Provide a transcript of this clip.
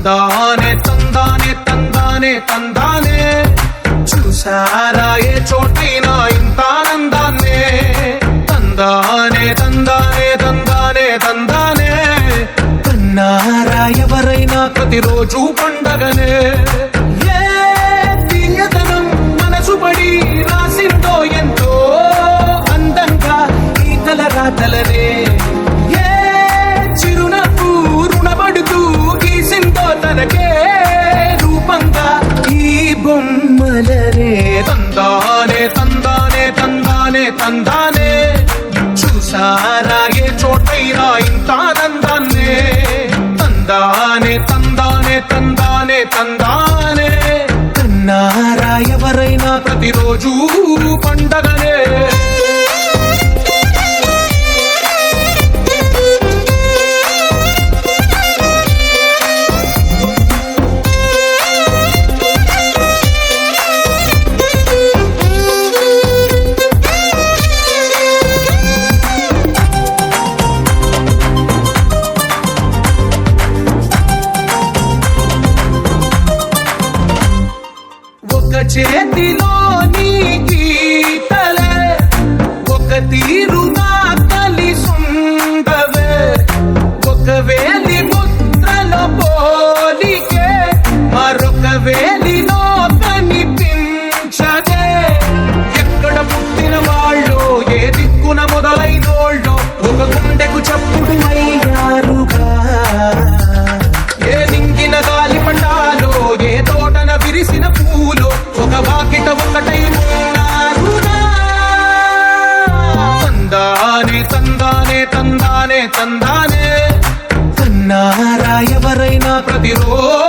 తందానే తందానే తందానే తందానే చూసారా ఏ చోటైనా ఇంత ఆనందాన్నే తందానే తందానే తందానే తందానే కన్నారా ఎవరైనా ప్రతిరోజు పండగనే ఏ తీయతనం మనసు పడి రాసిందో ఎంతో అందంగా ఈ తలరాతలనే ఏ చిరునవ్వు రుణపడుతూ గీసిందో తనకే రూపంగా ఈ బొమ్మలనే తందానే తందానే తందానే తందానే చూసారా ఏ చోటైనా ఇంత ఆనందాన్నే తందానే తందానే తందానే తందానే కన్నారా ఎవరైనా ప్రతిరోజు పండగనే ఒక చేతిలో నీ గీతలే ఒక తీరుగా కలిసుండవే ఒక వేలి ముద్రలో పోలికే మరొక వేలిలో కనిపించదే ఎక్కడ పుట్టిన వాళ్ళు ఏ దిక్కున మొదలైనోళ్ళు ఒక గుండెకు చప్పుడు అయ్యారుగా ఏ నింగిన గాలి పండాలో ఏ తోటన విరిసిన పూలు ఒక వాకిట ఒకటై ఉన్నారుగా తందానే తందానే తందానే తందానే కన్నారా ఎవరైనా ప్రతిరోజు